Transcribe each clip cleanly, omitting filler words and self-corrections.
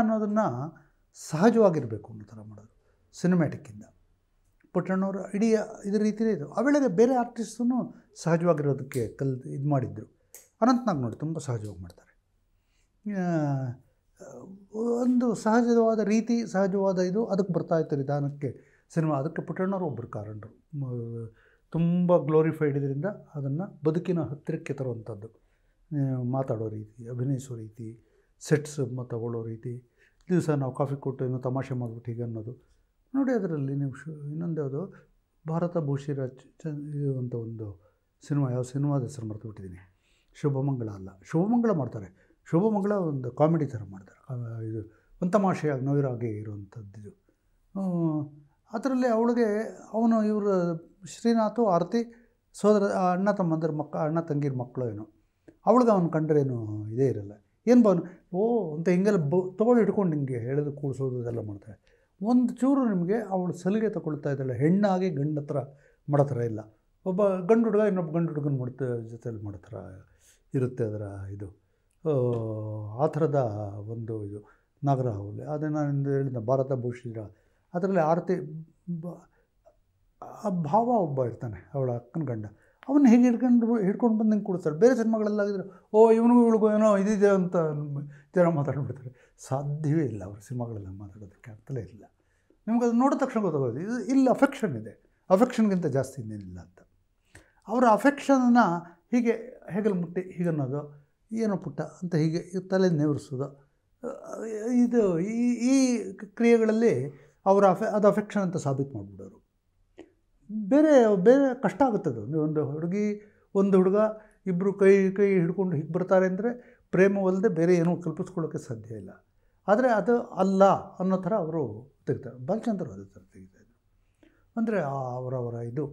ಅನ್ನೋದನ್ನು ಸಹಜವಾಗಿರಬೇಕು ಅನ್ನೋ ಥರ ಮಾಡೋದು ಸಿನಿಮ್ಯಾಟಿಕ್ಕಿಂದ. ಪುಟ್ಟಣ್ಣವರು ಇಡೀ ಇದ್ರ ರೀತಿಯೇ ಇದು. ಅವೆಳೆಗೆ ಬೇರೆ ಆರ್ಟಿಸ್ಟೂ ಸಹಜವಾಗಿರೋದಕ್ಕೆ ಇದು ಮಾಡಿದ್ರು. ಅನಂತ್ನಾಗ್ ನೋಡಿ ತುಂಬ ಸಹಜವಾಗಿ ಮಾಡ್ತಾರೆ. ಒಂದು ಸಹಜವಾದ ರೀತಿ, ಸಹಜವಾದ ಇದು ಅದಕ್ಕೆ ಬರ್ತಾಯಿತ್ತು ನಿಧಾನಕ್ಕೆ ಸಿನಿಮಾ. ಅದಕ್ಕೆ ಪುಟ್ಟಣ್ಣವರು ಒಬ್ಬರು ಕಾರಣರು. ತುಂಬ ಗ್ಲೋರಿಫೈಡ್ ಇದರಿಂದ ಅದನ್ನು ಬದುಕಿನ ಹತ್ತಿರಕ್ಕೆ ತರುವಂಥದ್ದು. ಮಾತಾಡೋ ರೀತಿ, ಅಭಿನಯಿಸೋ ರೀತಿ, ಸೆಟ್ಸ್ ತಗೊಳ್ಳೋ ರೀತಿ, ದಿವಸ ನಾವು ಕಾಫಿ ಕೊಟ್ಟು ಏನೋ ತಮಾಷೆ ಮಾಡಿಬಿಟ್ಟು ಹೀಗೆ ಅನ್ನೋದು ನೋಡಿ. ಅದರಲ್ಲಿ ನೀವು ಇನ್ನೊಂದು ಯಾವುದು ಭಾರತ ಭೂಷಿರಾಜ್ ಇದು ಅಂತ ಒಂದು ಸಿನಿಮಾ, ಯಾವ ಸಿನಿಮಾದ ಹೆಸರು ಮರೆತುಬಿಟ್ಟಿದ್ದೀನಿ. ಶುಭಮಂಗಳ ಅಲ್ಲ, ಶುಭಮಂಗಳ ಮಾಡ್ತಾರೆ. ಶುಭಮಂಗಳ ಒಂದು ಕಾಮಿಡಿ ಥರ ಮಾಡ್ತಾರೆ. ಇದು ಒಂದು ತಮಾಷೆಯಾಗಿ ನವಿರಾಗಿ ಇರುವಂಥದ್ದು. ಅದರಲ್ಲಿ ಅವಳಿಗೆ ಇವರು ಶ್ರೀನಾಥು, ಆರತಿ ಸೋದರ ಅಣ್ಣ ತಂಗಿರ ಮಕ್ಕಳು ಏನೋ. ಅವಳಿಗೆ ಅವನು ಕಂಡ್ರೇನು ಇದೇ ಇರಲ್ಲ, ಏನು ಓ ಅಂತ ಹಿಂಗೆಲ್ಲ ತೊಗೊಂಡು ಇಟ್ಕೊಂಡು ಹಿಂಗೆ ಹೇಳೋದು ಕೂಡಿಸೋದು ಇದೆಲ್ಲ ಮಾಡ್ತಾರೆ. ಒಂದು ಚೂರು ನಿಮಗೆ ಅವಳು ಸಲಿಗೆ ತಗೊಳ್ತಾ ಇದ್ದಾಳೆ. ಹೆಣ್ಣಾಗಿ ಗಂಡ ಹತ್ರ ಮಾಡೋ ಥರ ಇಲ್ಲ. ಒಬ್ಬ ಗಂಡು ಹುಡುಗ ಇನ್ನೊಬ್ಬ ಗಂಡು ಹುಡುಗನ ಜೊತೆಯಲ್ಲಿ ಮಾಡೋ ಥರ ಇರುತ್ತೆ ಅದರ ಇದು. ಆ ಥರದ ಒಂದು ಇದು ನಾಗರಹೊಳೆ. ಅದೇ ನಾನು ಹೇಳಿದ ಭಾರತ ಭೂಷಿರ, ಅದರಲ್ಲಿ ಆರತಿ ಭಾವ ಒಬ್ಬ ಇರ್ತಾನೆ, ಅವಳ ಅಕ್ಕನ ಗಂಡ. ಅವನ್ನ ಹೇಗೆ ಹಿಡ್ಕೊಂಡು ಬಂದು ಹಿಂಗೆ ಕೊಡ್ತಾರೆ. ಬೇರೆ ಸಿನಿಮಾಗಳಲ್ಲಾಗಿದ್ರೆ ಇವನಿಗೂ ಇವಳಿಗೂ ಏನೋ ಇದಿದೆ ಅಂತ ಜನ ಮಾತಾಡ್ಬಿಡ್ತಾರೆ. ಸಾಧ್ಯವೇ ಇಲ್ಲ ಅವ್ರ ಸಿನಿಮಾಗಳೆಲ್ಲ ಮಾತಾಡೋದಕ್ಕೆ ಆಗ್ತಲೇ ಇಲ್ಲ. ನಿಮ್ಗೆ ಅದು ನೋಡಿದ ತಕ್ಷಣ ಗೊತ್ತಾಗೋದು ಇದು ಇಲ್ಲಿ ಅಫೆಕ್ಷನ್ ಇದೆ, ಅಫೆಕ್ಷನ್ಗಿಂತ ಜಾಸ್ತಿ ಇನ್ನೇನಿಲ್ಲ ಅಂತ. ಅವರ ಅಫೆಕ್ಷನನ್ನು ಹೀಗೆ ಹೆಗಲು ಮುಟ್ಟಿ ಹೀಗನ್ನೋದು, ಏನೋ ಪುಟ್ಟ ಅಂತ ಹೀಗೆ ತಲೆ ನೇವರಿಸೋದು, ಇದು ಈ ಕ್ರಿಯೆಗಳಲ್ಲಿ ಅವರ ಅದು ಅಫೆಕ್ಷನ್ ಅಂತ ಸಾಬೀತು ಮಾಡಿಬಿಡೋರು. ಬೇರೆ ಕಷ್ಟ ಆಗುತ್ತದು. ಒಂದು ಹುಡುಗ ಇಬ್ಬರು ಕೈ ಹಿಡ್ಕೊಂಡು ಹೀಗೆ ಬರ್ತಾರೆ ಅಂದರೆ ಪ್ರೇಮವಲ್ಲದೆ ಬೇರೆ ಏನೂ ಕಲ್ಪಿಸ್ಕೊಳ್ಳೋಕ್ಕೆ ಸಾಧ್ಯ ಇಲ್ಲ. ಆದರೆ ಅದು ಅಲ್ಲ ಅನ್ನೋ ಥರ ಅವರು ತೆಗಿತಾರೆ. ಬಾಲಚಂದ್ರ ಅದೇ ಥರ ತೆಗಿತಾಯಿದ್ರು. ಅಂದರೆ ಅವರವರ ಇದು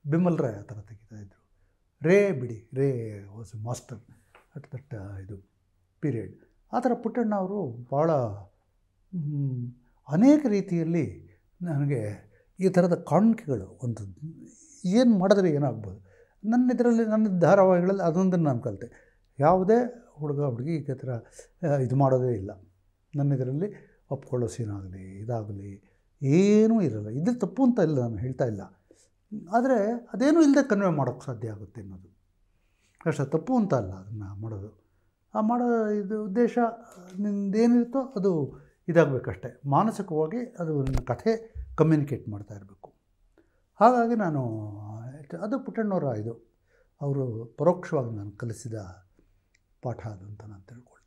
ಬಿಮಲ್ ರಾಯ್ ಆ ಥರ ತೆಗಿತಾಯಿದ್ರು. ರೇ ವಾಸ್ ಮಾಸ್ಟರ್ ಅಟ್ ದಟ್ ಇದು ಪೀರಿಯಡ್. ಆ ಥರ ಪುಟ್ಟಣ್ಣ ಅವರು ಭಾಳ ಅನೇಕ ರೀತಿಯಲ್ಲಿ ನನಗೆ ಈ ಥರದ ಕಾಣಿಕೆಗಳು ಒಂದು ಏನು ಮಾಡಿದ್ರೆ ಏನಾಗ್ಬೋದು. ನನ್ನ ಧಾರಾವಾಹಿಗಳಲ್ಲಿ ಅದೊಂದನ್ನು ನಾನು ಕಲಿತೆ. ಯಾವುದೇ ಹುಡುಗಿ ಈ ಥರ ಇದು ಮಾಡೋದೇ ಇಲ್ಲ. ನನ್ನ ಇದರಲ್ಲಿ ಒಪ್ಕೊಳ್ಳೋ ಸೀನಾಗಲಿ ಇದಾಗಲಿ ಏನೂ ಇರಲ್ಲ. ಇದ್ರ ತಪ್ಪು ಅಂತ ಇಲ್ಲ, ನಾನು ಹೇಳ್ತಾ ಇಲ್ಲ. ಆದರೆ ಅದೇನೂ ಇಲ್ಲದೆ ಕನ್ವೆ ಮಾಡೋಕ್ಕೆ ಸಾಧ್ಯ ಆಗುತ್ತೆ ಅನ್ನೋದು ಅಷ್ಟೇ. ತಪ್ಪು ಅಂತ ಅಲ್ಲ ಅದನ್ನು ಮಾಡೋದು. ಮಾಡೋ ಇದು ಉದ್ದೇಶ ನಿಂದೇನಿರುತ್ತೋ ಅದು ಇದಾಗಬೇಕಷ್ಟೆ. ಮಾನಸಿಕವಾಗಿ ಅದು ನನ್ನ ಕಥೆ ಕಮ್ಯುನಿಕೇಟ್ ಮಾಡ್ತಾ ಇರಬೇಕು. ಹಾಗಾಗಿ ನಾನು ಅದು ಪುಟ್ಟಣ್ಣವರ ಇದು ಅವರು ಪರೋಕ್ಷವಾಗಿ ನಾನು ಕಲಿಸಿದ ಪಾಠ ಅದು ಅಂತ ನಾನು ತಿಳ್ಕೊಳ್ಳಿ.